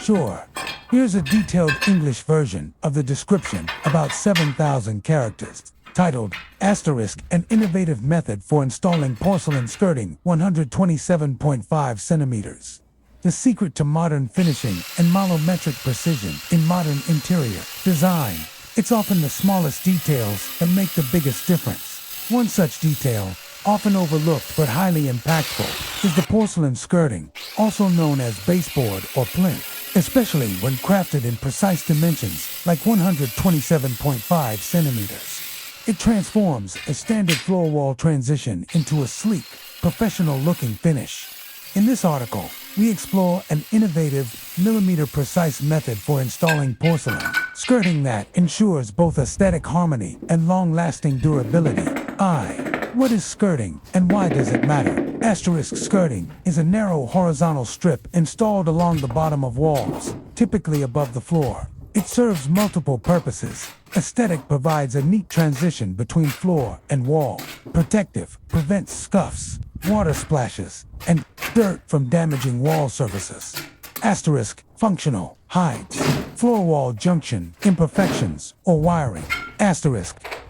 Sure. Here's a detailed English version of the description, about 7,000 characters, titled, An Innovative Method for Installing Porcelain Skirting 127.5 centimeters. The secret to modern finishing and volumetric precision in modern interior design. It's often the smallest details that make the biggest difference. One such detail, often overlooked but highly impactful, is the porcelain skirting, also known as baseboard or plinth, especially when crafted in precise dimensions like 127.5 centimeters. It transforms a standard floor wall transition into a sleek, professional-looking finish. In this article, we explore an innovative, millimeter-precise method for installing porcelain skirting that ensures both aesthetic harmony and long-lasting durability. What is skirting and why does it matter? Skirting is a narrow horizontal strip installed along the bottom of walls, typically above the floor. It serves multiple purposes. Aesthetic provides a neat transition between floor and wall. Protective, prevents scuffs, water splashes, and dirt from damaging wall surfaces. Functional, hides floor wall junction, imperfections, or wiring.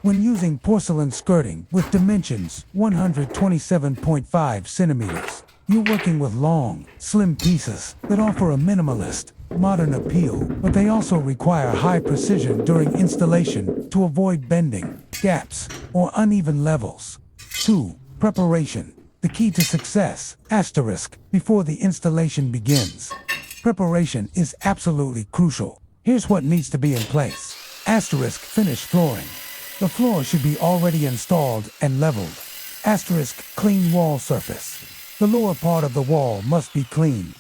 When using porcelain skirting with dimensions 127.5 centimeters, you're working with long, slim pieces that offer a minimalist, modern appeal, but they also require high precision during installation to avoid bending, gaps, or uneven levels. 2. Preparation. The key to success, before the installation begins. Preparation is absolutely crucial. Here's what needs to be in place. Finish flooring. The floor should be already installed and leveled. Clean wall surface. The lower part of the wall must be clean,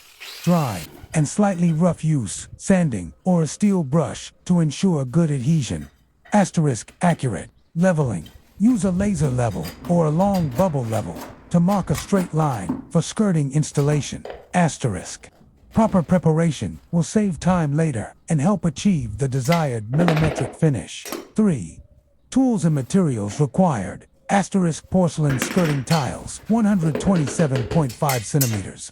dry, and slightly rough use, sanding, or a steel brush to ensure good adhesion. Accurate. Leveling. Use a laser level or a long bubble level to mark a straight line for skirting installation. Proper preparation will save time later and help achieve the desired millimetric finish. 3. Tools and materials required. Porcelain skirting tiles, 127.5 centimeters.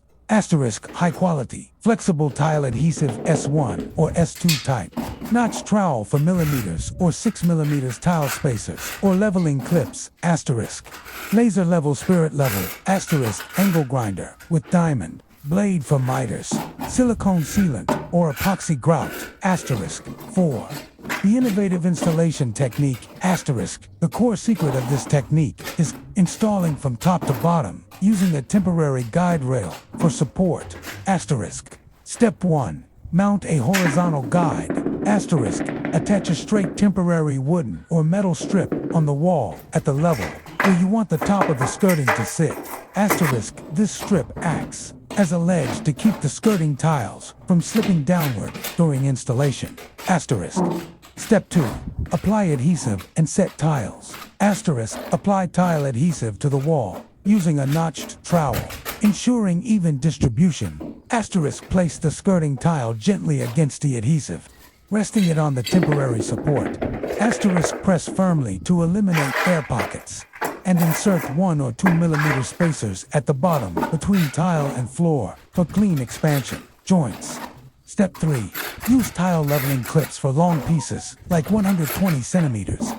High quality, flexible tile adhesive S1 or S2 type. Notch trowel for millimeters or 6 millimeters tile spacers or leveling clips. Laser level spirit level. Angle grinder with diamond. Blade for miters. Silicone sealant or epoxy grout. 4. The innovative installation technique. The core secret of this technique is installing from top to bottom using a temporary guide rail for support. Step 1. Mount a horizontal guide. Attach a straight temporary wooden or metal strip on the wall at the level where you want the top of the skirting to sit. This strip acts as a ledge to keep the skirting tiles from slipping downward during installation. Step 2. Apply adhesive and set tiles. Apply tile adhesive to the wall using a notched trowel, ensuring even distribution. Place the skirting tile gently against the adhesive, resting it on the temporary support. Press firmly to eliminate air pockets, and insert 1 or 2 millimeter spacers at the bottom between tile and floor for clean expansion. Joints. Step 3. Use tile leveling clips for long pieces, like 120 centimeters.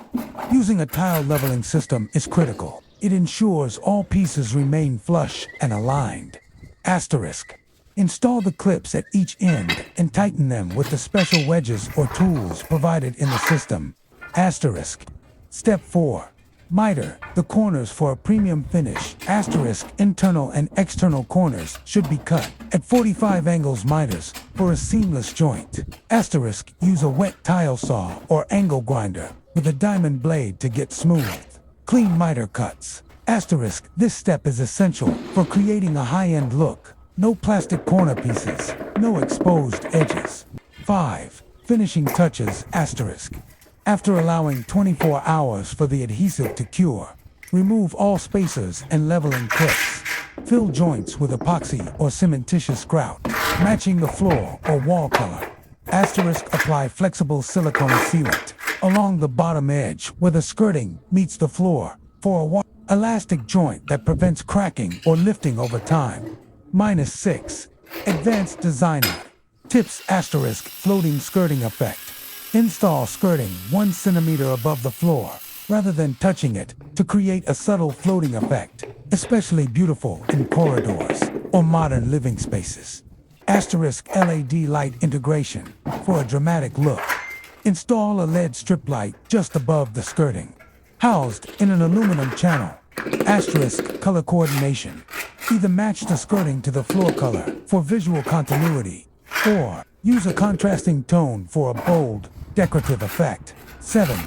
Using a tile leveling system is critical. It ensures all pieces remain flush and aligned. Install the clips at each end and tighten them with the special wedges or tools provided in the system. Step 4. Miter, the corners for a premium finish. Internal and external corners should be cut at 45 angles miters for a seamless joint. Use a wet tile saw or angle grinder with a diamond blade to get smooth, clean miter cuts. This step is essential for creating a high-end look. No plastic corner pieces, no exposed edges. 5. Finishing touches. After allowing 24 hours for the adhesive to cure, remove all spacers and leveling clips. Fill joints with epoxy or cementitious grout, matching the floor or wall color. Apply flexible silicone sealant along the bottom edge where the skirting meets the floor for a elastic joint that prevents cracking or lifting over time. -6. Advanced designer. Tips asterisk floating skirting effect. Install skirting 1 centimeter above the floor, rather than touching it, to create a subtle floating effect, especially beautiful in corridors or modern living spaces. Asterisk LED light integration for a dramatic look. Install a LED strip light just above the skirting, housed in an aluminum channel. Asterisk color coordination. Either match the skirting to the floor color for visual continuity, or use a contrasting tone for a bold, decorative effect. 7.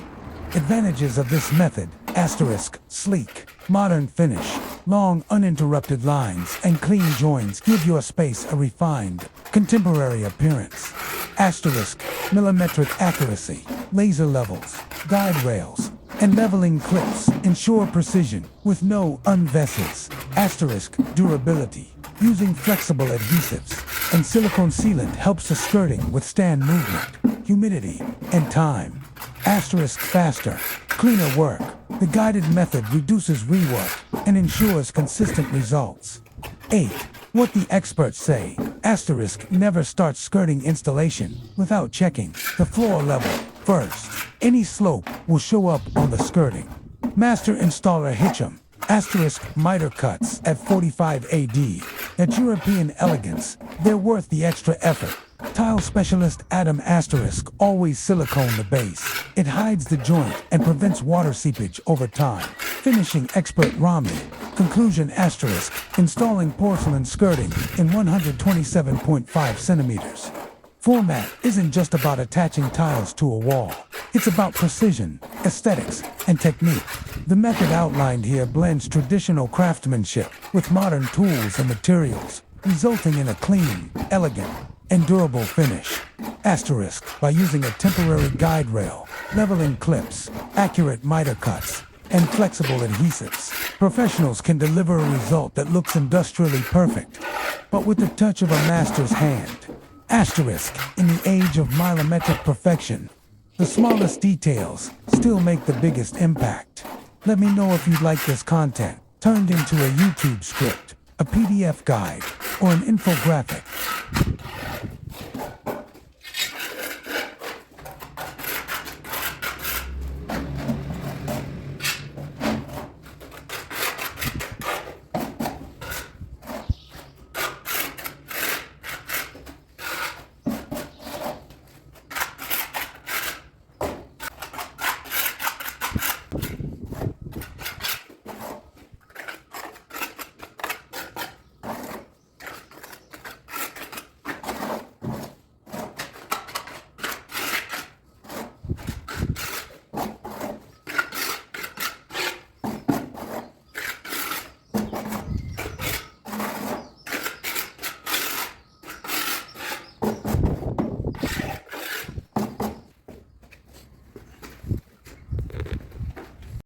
Advantages of this method. Asterisk sleek, modern finish. Long uninterrupted lines and clean joins give your space a refined, contemporary appearance. Asterisk millimetric accuracy. Laser levels, guide rails, and leveling clips ensure precision with no unvesses. Asterisk durability. Using flexible adhesives and silicone sealant helps the skirting withstand movement, humidity, and time. Asterisk faster, cleaner work. The guided method reduces rework and ensures consistent results. 8. What the experts say. Asterisk never start skirting installation without checking the floor level first. Any slope will show up on the skirting. Master installer Hitchum. Asterisk miter cuts at 45 AD. That European elegance, they're worth the extra effort. Tile specialist Adam asterisk always silicone the base. It hides the joint and prevents water seepage over time. Finishing expert Rami. Conclusion asterisk installing porcelain skirting in 127.5 centimeters. Format isn't just about attaching tiles to a wall. It's about precision, aesthetics, and technique. The method outlined here blends traditional craftsmanship with modern tools and materials, resulting in a clean, elegant, and durable finish. Asterisk by using a temporary guide rail, leveling clips, accurate miter cuts, and flexible adhesives, professionals can deliver a result that looks industrially perfect, but with the touch of a master's hand. Asterisk, in the age of millimetric perfection, the smallest details still make the biggest impact. Let me know if you'd like this content turned into a YouTube script, a PDF guide, or an infographic.